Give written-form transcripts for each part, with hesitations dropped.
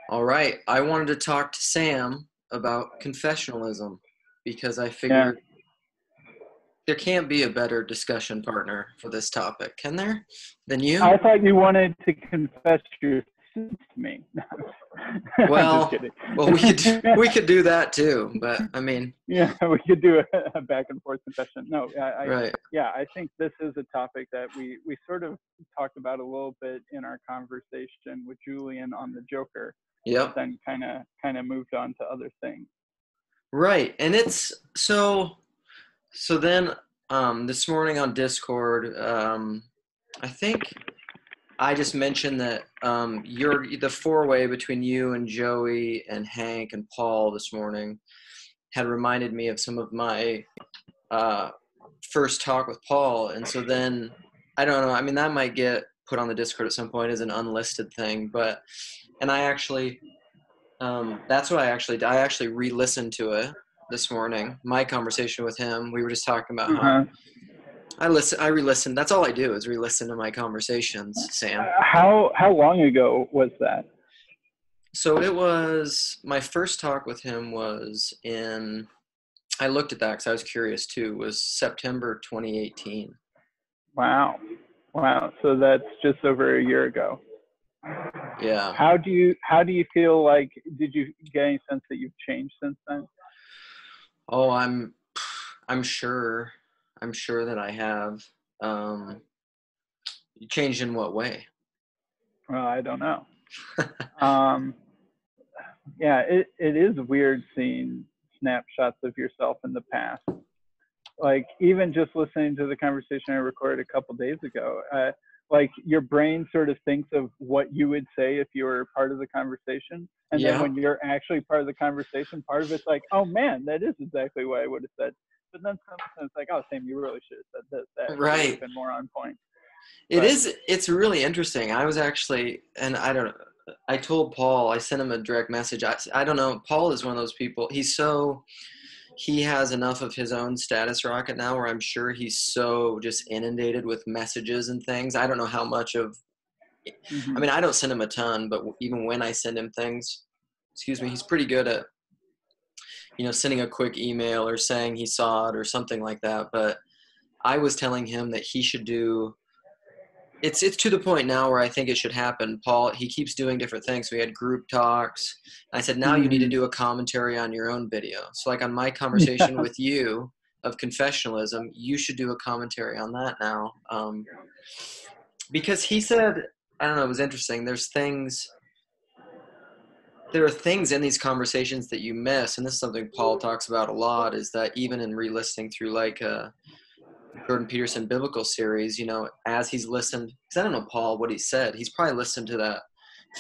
All right. I wanted to talk to Sam about confessionalism because I Yeah. figured there can't be a better discussion partner for this topic, can there? Than you? I thought you wanted to confess your sins to me. I'm just Well, kidding. well, we could do that too, but I mean, Yeah, we could do a back and forth confession. No, right. I think this is a topic that we sort of talked about a little bit in our conversation with Julian on the Joker, but Yep. then kind of moved on to other things. Right. And it's so then this morning on Discord, I think I just mentioned that you're the four-way between you and Joey and Hank and Paul this morning had reminded me of some of my uh, first talk with Paul, and so then I don't know. I mean, that might get put on the Discord at some point as an unlisted thing, but and I actually that's what I actually did. I actually re-listened to it this morning. My conversation with him. We were just talking about how Uh-huh. I re-listen. That's all I do is re-listen to my conversations, Sam. How long ago was that? So it was my first talk with him was in. I looked at that because I was curious too. Was September 2018. Wow. So that's just over a year ago. Yeah. How do you feel like? Did you get any sense that you've changed since then? Oh, I'm sure. I'm sure that I have. Um, changed in what way? Well, I don't know. Um, yeah, it is weird seeing snapshots of yourself in the past. Like even just listening to the conversation I recorded a couple days ago, like your brain sort of thinks of what you would say if you were part of the conversation, and then Yeah. when you're actually part of the conversation, part of it's like, oh man, that is exactly what I would have said. But then sometimes it's like, oh, Sam, you really should have said this. That would have Right. been more on point. It But is. It's really interesting. I was actually, and I don't know. I told Paul. I sent him a direct message. I don't know. Paul is one of those people. He has enough of his own status rocket now where I'm sure he's so just inundated with messages and things. I don't know how much of, I mm-hmm. mean, I don't send him a ton, but even when I send him things, excuse me, he's pretty good at, sending a quick email or saying he saw it or something like that. But I was telling him that he should do, it's to the point now where I think it should happen. Paul, he keeps doing different things. We had group talks. I said, now you need to Mm-hmm. do a commentary on your own video. So like on my conversation Yeah. with you of confessionalism, you should do a commentary on that now. Because he said, I don't know, it was interesting. There are things in these conversations that you miss. And this is something Paul talks about a lot, is that even in re-listening through like Jordan Peterson biblical series, as he's listened, because I don't know, Paul, what he said. He's probably listened to that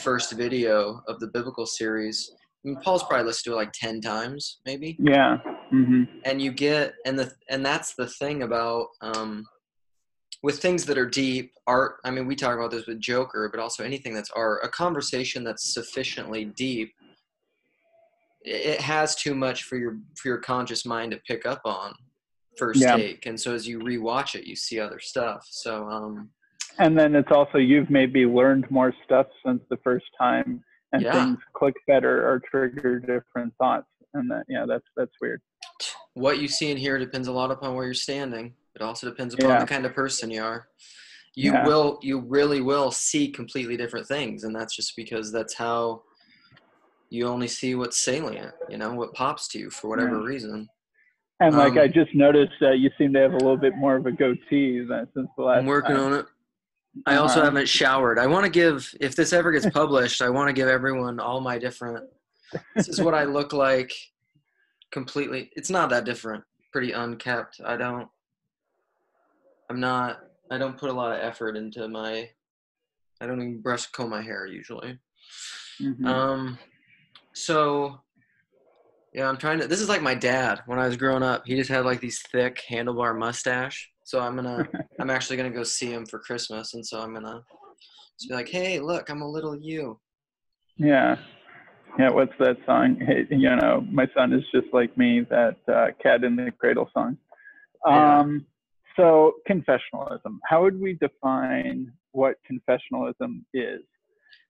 first video of the biblical series. I mean, Paul's probably listened to it like 10 times, maybe. Yeah. Mm-hmm. And you get, and that's the thing about, with things that are deep, art, I mean, we talk about this with Joker, but also anything that's art, a conversation that's sufficiently deep, it has too much for your conscious mind to pick up on first Yeah. take, and so as you rewatch it you see other stuff. So And then it's also you've maybe learned more stuff since the first time, and yeah, things click better or trigger different thoughts. And that's weird. what you see and hear depends a lot upon where you're standing. It also depends upon the Yeah. kind of person you are. Yeah. You really will see completely different things, and that's just because that's how you only see what's salient, what pops to you for Yeah. whatever reason. And like I um just noticed that you seem to have a little bit more of a goatee than since the I'm last working time. on it. I also Uh-huh. haven't showered. I want to give, if this ever gets published, I want to give everyone all my different, this is what I look like completely. It's not that different. Pretty unkept. I'm not, I don't put a lot of effort into I don't even comb my hair usually. Mm-hmm. Um, so yeah, this is like my dad when I was growing up. He just had like these thick handlebar mustache. So I'm actually going to go see him for Christmas. And so I'm going to just be like, hey, look, I'm a little you. Yeah. Yeah. What's that song? Hey, my son is just like me. That Cat in the Cradle song. Yeah. So confessionalism. How would we define what confessionalism is?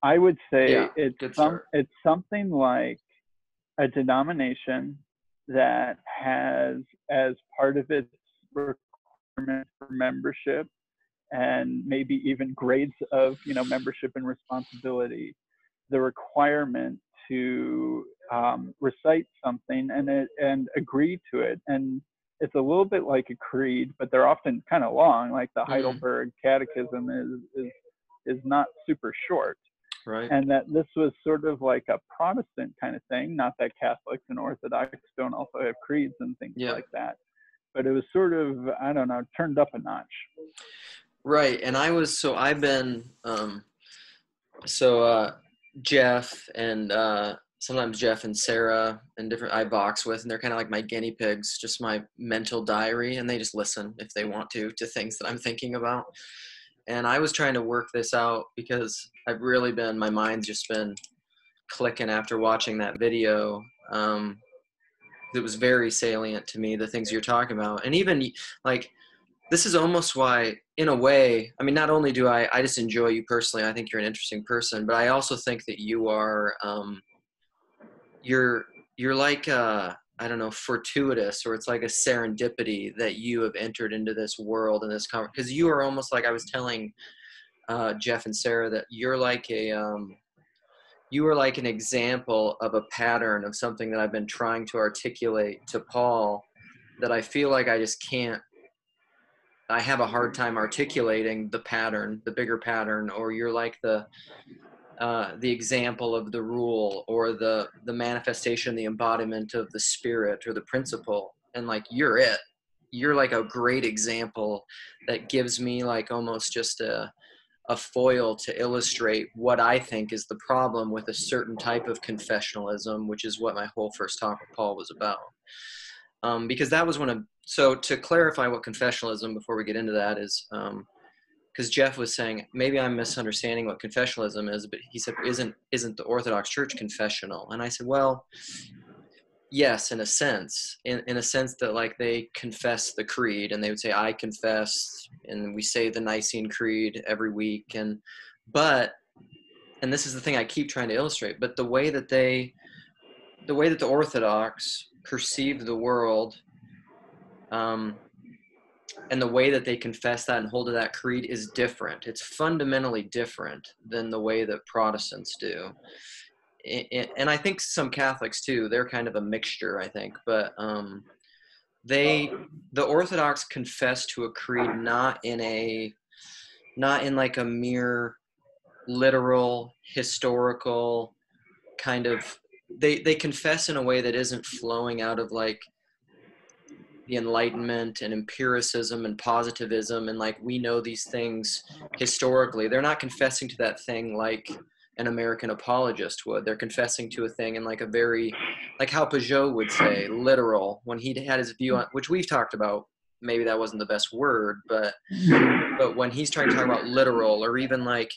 I would Yeah, say good start. it's something like a denomination that has as part of its requirement for membership and maybe even grades of membership and responsibility, the requirement to recite something and agree to it. And it's a little bit like a creed, but they're often kind of long. Like the Mm, Heidelberg Catechism is not super short. right. And that this was sort of like a Protestant kind of thing. Not that Catholics and Orthodox don't also have creeds and things Yeah. like that, but it was sort of, I don't know, turned up a notch. Right. And I've been, so Jeff and sometimes Jeff and Sarah and different I box with, and they're kind of like my guinea pigs, just my mental diary, and they just listen if they want to things that I'm thinking about. And I was trying to work this out because my mind's just been clicking after watching that video. That was very salient to me, the things you're talking about. And even like, this is almost why, in a way, I mean, not only do I just enjoy you personally, I think you're an interesting person, but I also think that you are, you're, you're like, I don't know, fortuitous, or it's like a serendipity that you have entered into this world and this because you are almost like, I was telling Jeff and Sarah that you are like an example of a pattern of something that I've been trying to articulate to Paul, that I feel like I have a hard time articulating the pattern, the bigger pattern, or you're like the example of the rule, or the manifestation, the embodiment of the spirit or the principle. And like, you're like a great example that gives me like almost just a foil to illustrate what I think is the problem with a certain type of confessionalism, which is what my whole first talk with Paul was about. Because that was so to clarify what confessionalism, before we get into that, is because Jeff was saying, maybe I'm misunderstanding what confessionalism is, but he said, isn't the Orthodox Church confessional? And I said, well, yes, in a sense, in a sense that like they confess the creed, and they would say, I confess, and we say the Nicene Creed every week. But this is the thing I keep trying to illustrate, but the way that the Orthodox perceive the world, and the way that they confess that and hold to that creed is different. It's fundamentally different than the way that Protestants do. And I think some Catholics too, they're kind of a mixture, I think, but the Orthodox confess to a creed not in like a mere literal historical kind of, they confess in a way that isn't flowing out of like the Enlightenment and empiricism and positivism, and like, we know these things historically. They're not confessing to that thing like an American apologist would. They're confessing to a thing in like a very, like how Peugeot would say, literal, when he had his view on, which we've talked about, maybe that wasn't the best word, but when he's trying to talk about literal, or even like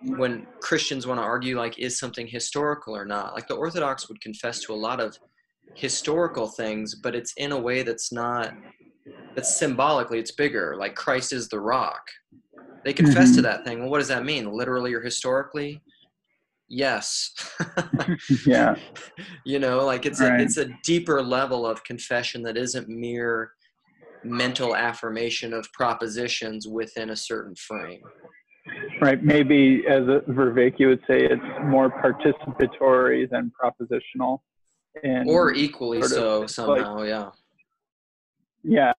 when Christians want to argue like, is something historical or not, like the Orthodox would confess to a lot of historical things, but it's in a way that's symbolically, it's bigger, like Christ is the rock. They confess to that thing. Well, what does that mean, literally or historically? Yes. Yeah. Like it's Right. a deeper level of confession that isn't mere mental affirmation of propositions within a certain frame. Right. Maybe as a Vervaeke would say, it's more participatory than propositional. Or And equally sort of so like, somehow, yeah.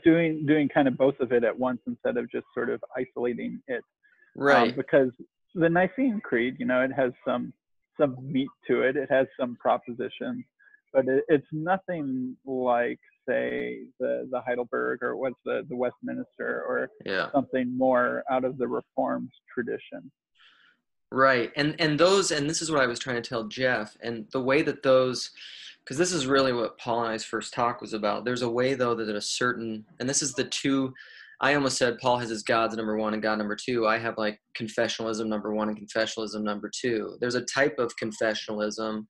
doing kind of both of it at once instead of just sort of isolating it. Right. Because the Nicene Creed, it has some meat to it. It has some propositions, but it's nothing like, say, the Heidelberg, or what's the Westminster, or Yeah. something more out of the Reformed tradition. Right. And this is what I was trying to tell Jeff, and the way that those, because this is really what Paul and I's first talk was about. There's a way, though, that a certain, and this is the two, I almost said Paul has his gods number one and God number two. I have like confessionalism number one and confessionalism number two. There's a type of confessionalism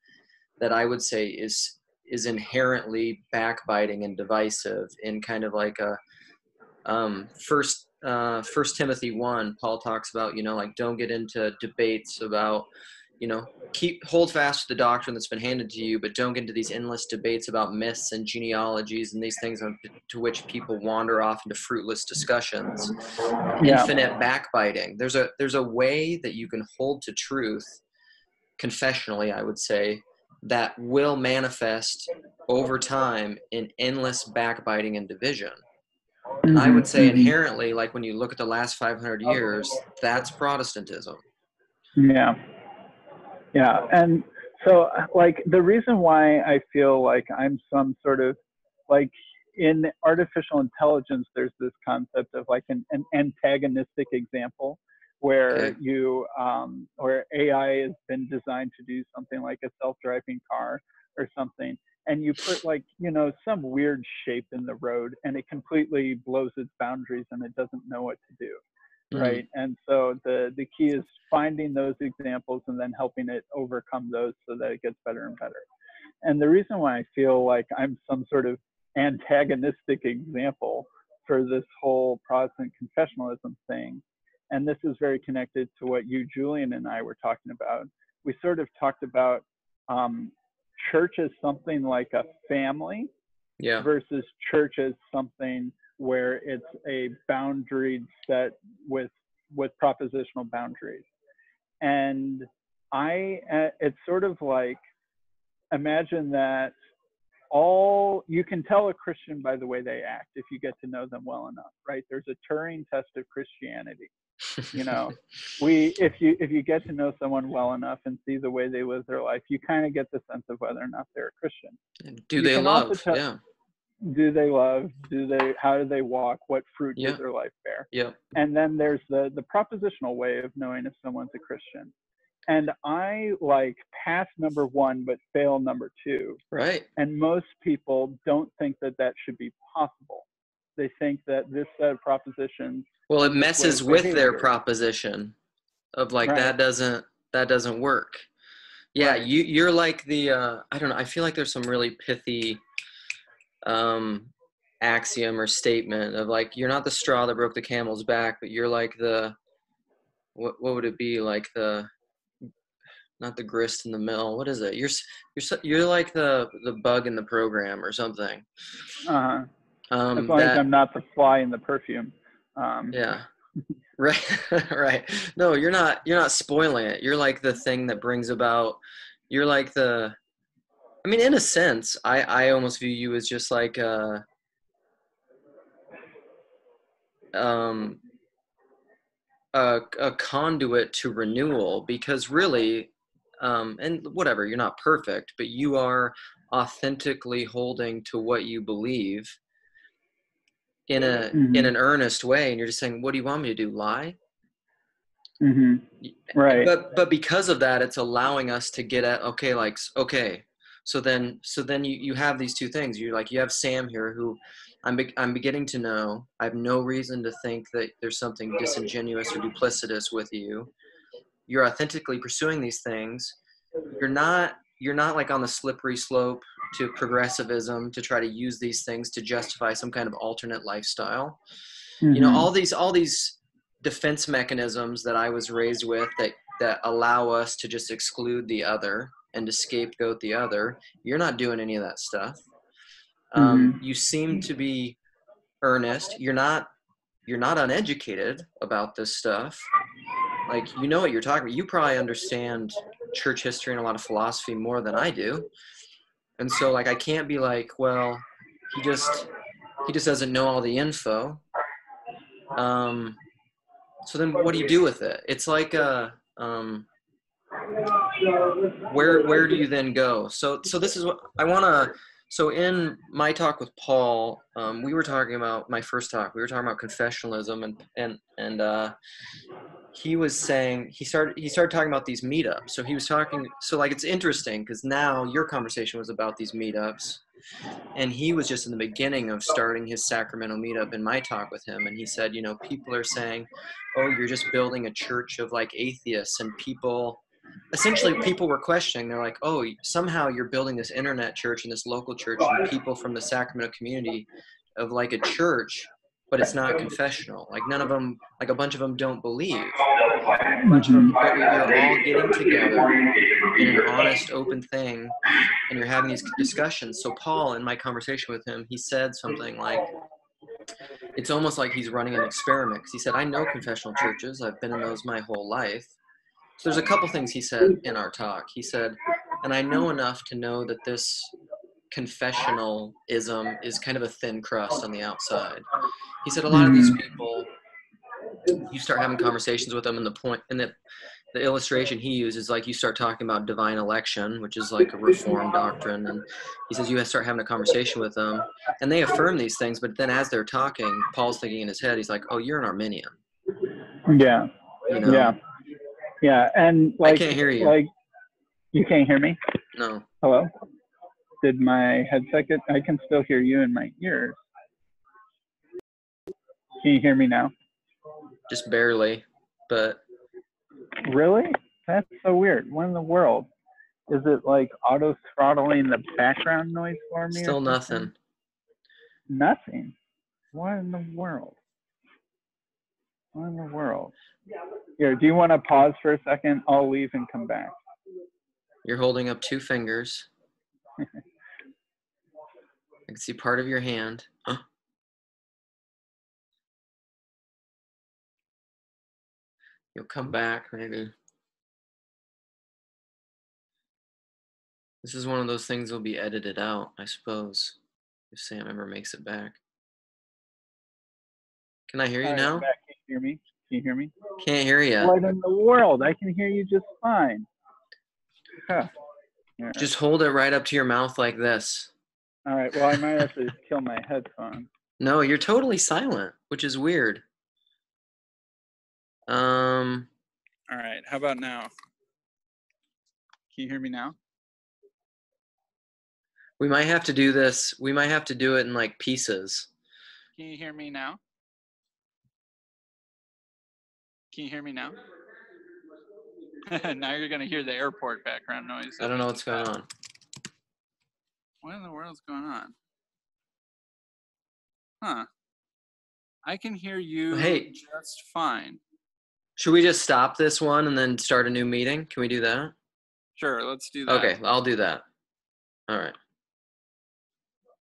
that I would say is inherently backbiting and divisive, in kind of like a first, First Timothy 1, Paul talks about, like, don't get into debates about, hold fast to the doctrine that's been handed to you, but don't get into these endless debates about myths and genealogies and these things to which people wander off into fruitless discussions. Yeah. Infinite backbiting. There's a way that you can hold to truth confessionally, I would say, that will manifest over time in endless backbiting and division. And I would say inherently, like when you look at the last 500 years, that's Protestantism. Yeah. Yeah. And so, like, the reason why I feel like I'm some sort of, like, in artificial intelligence, there's this concept of like an antagonistic example where where AI has been designed to do something like a self-driving car or something, and you put, like, some weird shape in the road, and it completely blows its boundaries and it doesn't know what to do. Right. And so the key is finding those examples and then helping it overcome those so that it gets better and better. And the reason why I feel like I'm some sort of antagonistic example for this whole Protestant confessionalism thing, and this is very connected to what you, Julian, and I were talking about. We sort of talked about church as something like a family versus church as something where it's a boundary set with propositional boundaries. And it's sort of like, imagine that you can tell a Christian by the way they act if you get to know them well enough, right? There's a Turing test of Christianity. If you get to know someone well enough and see the way they live their life, you kind of get the sense of whether or not they're a Christian. Do they love? Do they love? How do they walk? What fruit does their life bear? And then there's the propositional way of knowing if someone's a Christian. And I like pass number one, but fail number two. Right. And most people don't think that should be possible. They think that this set of propositions. Well, it messes with their proposition of like, that doesn't work. Yeah. Right. You're like the, I don't know. I feel like there's some really pithy axiom or statement of like, you're not the straw that broke the camel's back, but you're like what would it be, like not the grist in the mill, what is it, you're like the bug in the program or something. As long as I'm not the fly in the perfume. Right. No, you're not spoiling it. You're like the thing that brings about, you're like in a sense, I almost view you as just like a conduit to renewal, because really, and whatever, you're not perfect, but you are authentically holding to what you believe in an earnest way, and you're just saying, what do you want me to do, lie? Right. But because of that, it's allowing us to get at, so then you have these two things. You have Sam here, who I'm beginning to know. I have no reason to think that there's something disingenuous or duplicitous with you. You're authentically pursuing these things. You're not like on the slippery slope to progressivism to try to use these things to justify some kind of alternate lifestyle. All these defense mechanisms that I was raised with that allow us to just exclude the other and to scapegoat the other. You're not doing any of that stuff. You seem to be earnest. You're not uneducated about this stuff. Like, you know what you're talking about. You probably understand church history and a lot of philosophy more than I do. And so, like, I can't be like, well, he just doesn't know all the info. So then what do you do with it? It's like where do you then go? So this is what I want to. So in my talk with Paul, we were talking about my first talk. We were talking about confessionalism, and he was saying he started talking about these meetups. So he was talking. So like, it's interesting because now your conversation was about these meetups, and he was just in the beginning of starting his Sacramento meetup in my talk with him. And he said, people are saying, oh, you're just building a church of like atheists, and people were questioning. They're like, oh, somehow you're building this internet church and this local church, and people from the Sacramento community of like a church but it's not confessional. Like none of them, like a bunch of them don't believe. A bunch of them, but you're all getting together in an honest, open thing, and you're having these discussions. So Paul, in my conversation with him, he said something like, it's almost like he's running an experiment, because he said, I know confessional churches. I've been in those my whole life. So there's a couple things he said in our talk. He said, and I know enough to know that this confessionalism is kind of a thin crust on the outside. He said a lot of these people, you start having conversations with them, and the illustration he uses, like you start talking about divine election, which is like a reformed doctrine, and he says you start having a conversation with them, and they affirm these things, but then as they're talking, Paul's thinking in his head, he's like, oh, you're an Arminian. Yeah. You know? Yeah. Yeah. And like, I can't hear you. Like, you can't hear me? No. Hello? Did my headset get, I can still hear you in my ears. Can you hear me now? Just barely, but. Really? That's so weird. What in the world? Is it like auto throttling the background noise for me? Still nothing. Nothing? What in the world? What in the world? Here, do you want to pause for a second? I'll leave and come back. You're holding up 2 fingers. I can see part of your hand. Huh? You'll come back, maybe. This is one of those things that'll be edited out, I suppose, if Sam ever makes it back. Can I hear you now? I'm back. Can you hear me? Can you hear me? Can't hear you. What in the world? I can hear you just fine. Huh. Right. Just hold it right up to your mouth like this. All right. Well, I might have to kill my headphones. No, you're totally silent, which is weird. All right. How about now? Can you hear me now? We might have to do this. We might have to do it in like pieces. Can you hear me now? Can you hear me now? Now you're going to hear the airport background noise. I don't know what's going on. What in the world's going on? Huh. I can hear you just fine. Should we just stop this one and then start a new meeting? Can we do that? Sure, let's do that. Okay, I'll do that. All right.